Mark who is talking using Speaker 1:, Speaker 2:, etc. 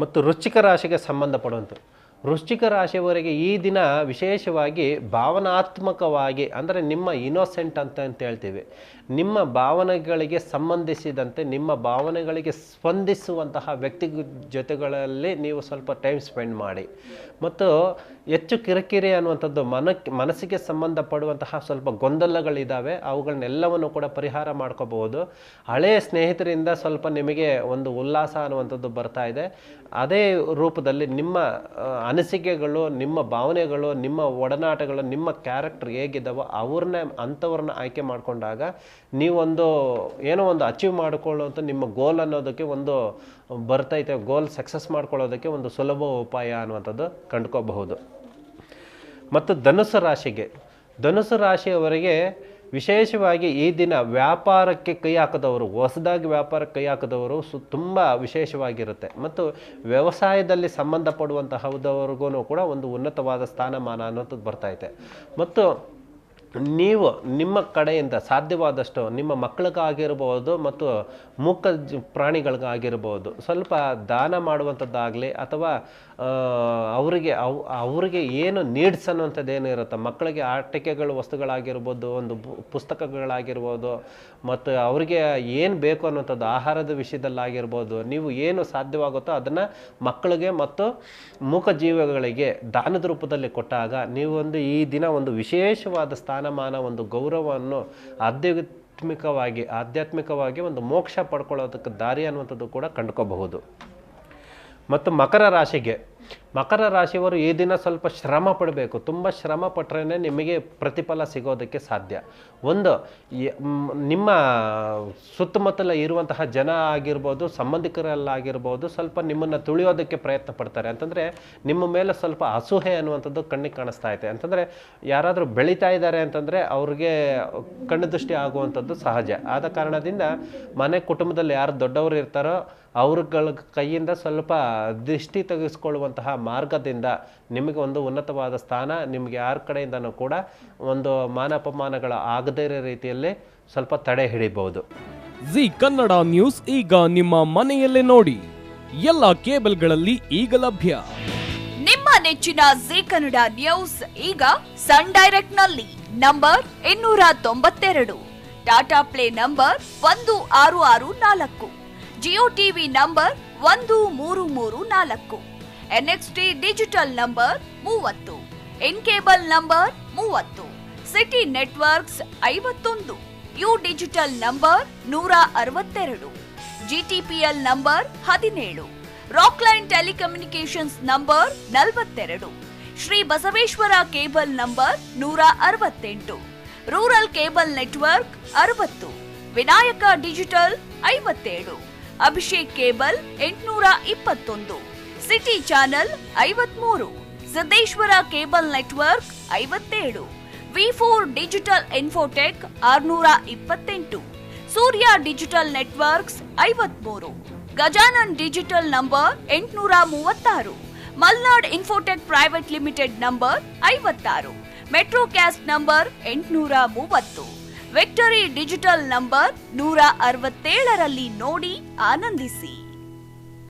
Speaker 1: ಮತ್ತು ವೃಶ್ಚಿಕ ರಾಶಿಗೆ ಸಂಬಂಧಪಡುವಂಥದ್ದು. ವೃಶ್ಚಿಕ ರಾಶಿಯವರಿಗೆ ಈ ದಿನ ವಿಶೇಷವಾಗಿ ಭಾವನಾತ್ಮಕವಾಗಿ, ಅಂದರೆ ನಿಮ್ಮ ಇನೋಸೆಂಟ್ ಅಂತ ಹೇಳ್ತೀವಿ, ನಿಮ್ಮ ಭಾವನೆಗಳಿಗೆ ಸಂಬಂಧಿಸಿದಂತೆ ನಿಮ್ಮ ಭಾವನೆಗಳಿಗೆ ಸ್ಪಂದಿಸುವಂತಹ ವ್ಯಕ್ತಿ ಜೊತೆಗಳಲ್ಲಿ ನೀವು ಸ್ವಲ್ಪ ಟೈಮ್ ಸ್ಪೆಂಡ್ ಮಾಡಿ. ಮತ್ತು ಹೆಚ್ಚು ಕಿರಿಕಿರಿ ಅನ್ನುವಂಥದ್ದು ಮನಸ್ಸಿಗೆ ಸಂಬಂಧಪಡುವಂತಹ ಸ್ವಲ್ಪ ಗೊಂದಲಗಳಿದ್ದಾವೆ, ಅವುಗಳನ್ನೆಲ್ಲವನ್ನು ಕೂಡ ಪರಿಹಾರ ಮಾಡ್ಕೋಬಹುದು. ಹಳೆಯ ಸ್ನೇಹಿತರಿಂದ ಸ್ವಲ್ಪ ನಿಮಗೆ ಒಂದು ಉಲ್ಲಾಸ ಅನ್ನುವಂಥದ್ದು ಬರ್ತಾ ಇದೆ. ಅದೇ ರೂಪದಲ್ಲಿ ನಿಮ್ಮ ಅನಿಸಿಕೆಗಳು, ನಿಮ್ಮ ಭಾವನೆಗಳು, ನಿಮ್ಮ ಒಡನಾಟಗಳು, ನಿಮ್ಮ ಕ್ಯಾರೆಕ್ಟರ್ ಹೇಗಿದ್ದಾವೋ ಅಂಥವ್ರನ್ನ ಆಯ್ಕೆ ಮಾಡಿಕೊಂಡಾಗ ನೀವೊಂದು ಏನೋ ಒಂದು ಅಚೀವ್ ಮಾಡಿಕೊಳ್ಳುವಂಥ ನಿಮ್ಮ ಗೋಲ್ ಅನ್ನೋದಕ್ಕೆ ಒಂದು ಬರ್ತೈತೆ. ಗೋಲ್ ಸಕ್ಸಸ್ ಮಾಡ್ಕೊಳ್ಳೋದಕ್ಕೆ ಒಂದು ಸುಲಭ ಉಪಾಯ ಅನ್ನುವಂಥದ್ದು ಕಂಡುಕೋಬಹುದು. ಮತ್ತು ಧನುಸು ರಾಶಿಯವರಿಗೆ ವಿಶೇಷವಾಗಿ ಈ ದಿನ ವ್ಯಾಪಾರಕ್ಕೆ ಕೈ ಹಾಕಿದವರು, ಹೊಸದಾಗಿ ವ್ಯಾಪಾರಕ್ಕೆ ಕೈ ಹಾಕಿದವರು ತುಂಬ ವಿಶೇಷವಾಗಿರುತ್ತೆ. ಮತ್ತು ವ್ಯವಸಾಯದಲ್ಲಿ ಸಂಬಂಧಪಡುವಂತಹದವ್ರಿಗೂ ಕೂಡ ಒಂದು ಉನ್ನತವಾದ ಸ್ಥಾನಮಾನ ಅನ್ನೋಂಥದ್ದು ಬರ್ತೈತೆ. ಮತ್ತು ನೀವು ನಿಮ್ಮ ಕಡೆಯಿಂದ ಸಾಧ್ಯವಾದಷ್ಟು ನಿಮ್ಮ ಮಕ್ಕಳಿಗಾಗಿರ್ಬೋದು ಮತ್ತು ಮೂಕ ಪ್ರಾಣಿಗಳಿಗಾಗಿರ್ಬೋದು ಸ್ವಲ್ಪ ದಾನ ಮಾಡುವಂಥದ್ದಾಗಲಿ, ಅಥವಾ ಅವರಿಗೆ ಏನು ನೀಡ್ಸ್ ಅನ್ನುವಂಥದ್ದು ಏನು ಇರುತ್ತೆ, ಮಕ್ಕಳಿಗೆ ಆಟಿಕೆಗಳು ವಸ್ತುಗಳಾಗಿರ್ಬೋದು, ಒಂದು ಪುಸ್ತಕಗಳಾಗಿರ್ಬೋದು, ಮತ್ತು ಅವರಿಗೆ ಏನು ಬೇಕು ಅನ್ನುವಂಥದ್ದು ಆಹಾರದ ವಿಷಯದಲ್ಲಾಗಿರ್ಬೋದು, ನೀವು ಏನು ಸಾಧ್ಯವಾಗುತ್ತೋ ಅದನ್ನು ಮಕ್ಕಳಿಗೆ ಮತ್ತು ಮೂಕ ಜೀವಗಳಿಗೆ ದಾನದ ರೂಪದಲ್ಲಿ ಕೊಟ್ಟಾಗ ನೀವೊಂದು ಈ ದಿನ ಒಂದು ವಿಶೇಷವಾದ ಸ್ಥಾನಮಾನ, ಒಂದು ಗೌರವವನ್ನು ಆಧ್ಯಾತ್ಮಿಕವಾಗಿ ಒಂದು ಮೋಕ್ಷ ಪಡ್ಕೊಳ್ಳೋದಕ್ಕೆ ದಾರಿ ಅನ್ನುವಂಥದ್ದು ಕೂಡ ಕಂಡುಕೋಬಹುದು. ಮತ್ತು ಮಕರ ರಾಶಿಯವರು ಈ ದಿನ ಸ್ವಲ್ಪ ಶ್ರಮ ಪಡಬೇಕು. ತುಂಬ ಶ್ರಮ ಪಟ್ಟರೆ ನಿಮಗೆ ಪ್ರತಿಫಲ ಸಿಗೋದಕ್ಕೆ ಸಾಧ್ಯ. ಒಂದು ನಿಮ್ಮ ಸುತ್ತಮುತ್ತಲ ಇರುವಂತಹ ಜನ ಆಗಿರ್ಬೋದು, ಸಂಬಂಧಿಕರಲ್ಲಾಗಿರ್ಬೋದು, ಸ್ವಲ್ಪ ನಿಮ್ಮನ್ನು ತುಳಿಯೋದಕ್ಕೆ ಪ್ರಯತ್ನ ಪಡ್ತಾರೆ. ಅಂತಂದರೆ ನಿಮ್ಮ ಮೇಲೆ ಸ್ವಲ್ಪ ಅಸೂಹೆ ಅನ್ನುವಂಥದ್ದು ಕಣ್ಣಿಗೆ ಕಾಣಿಸ್ತಾ ಇದೆ. ಅಂತಂದರೆ ಯಾರಾದರೂ ಬೆಳೀತಾ ಇದ್ದಾರೆ ಅಂತಂದರೆ ಅವ್ರಿಗೆ ಕಣ್ಣು ದೃಷ್ಟಿ ಆಗುವಂಥದ್ದು ಸಹಜ. ಆದ ಕಾರಣದಿಂದ ಮನೆ ಕುಟುಂಬದಲ್ಲಿ ಯಾರು ದೊಡ್ಡವರು ಇರ್ತಾರೋ ಅವ್ರಗಳ ಕೈಯಿಂದ ಸ್ವಲ್ಪ ದೃಷ್ಟಿ ತೆಗೆಸ್ಕೊಳ್ಳುವಂತಹ ಮಾರ್ಗದಿಂದ ನಿಮಗೆ ಒಂದು ಉನ್ನತವಾದ ಸ್ಥಾನ, ನಿಮಗೆ ಯಾರ ಕಡೆಯಿಂದನೂ ಕೂಡ ಒಂದು ಮಾನಪಮಾನಗಳ ಆಗದೇ ಇರೋ ರೀತಿಯಲ್ಲಿ ಸ್ವಲ್ಪ ತಡೆ ಹಿಡಿಬಹುದು.
Speaker 2: ಜಿ ಕನ್ನಡ ನ್ಯೂಸ್ ಈಗ ನಿಮ್ಮ ಮನೆಯಲ್ಲೇ ನೋಡಿ. ಎಲ್ಲ ಕೇಬಲ್ಗಳಲ್ಲಿ ಈಗ ಲಭ್ಯ.
Speaker 3: ನಿಮ್ಮ ನೆಚ್ಚಿನ ಜಿ ಕನ್ನಡ ನ್ಯೂಸ್ ಈಗ ಸನ್ ಡೈರೆಕ್ಟ್ ನಲ್ಲಿ number 292, Tata play number 1664, Jio TV number 1334, NXT digital number 30, in cable number 30, city networks 51, U digital number 162, GTPL number 17, Rockline telecommunications number 42, Shri Basaveshwara cable number 168, rural cable network 60, Vinayaka digital 57, Abhishek cable 821, city channel 53, Siddeshwara cable network 57, V4 digital Infotech 628, Surya digital networks 53, Gajanan digital number 836, Malnad Infotech Private Limited number 56, Metrocast number 830, Victory Digital number 167ರಲ್ಲಿ ನೋಡಿ ಆನಂದಿಸಿ.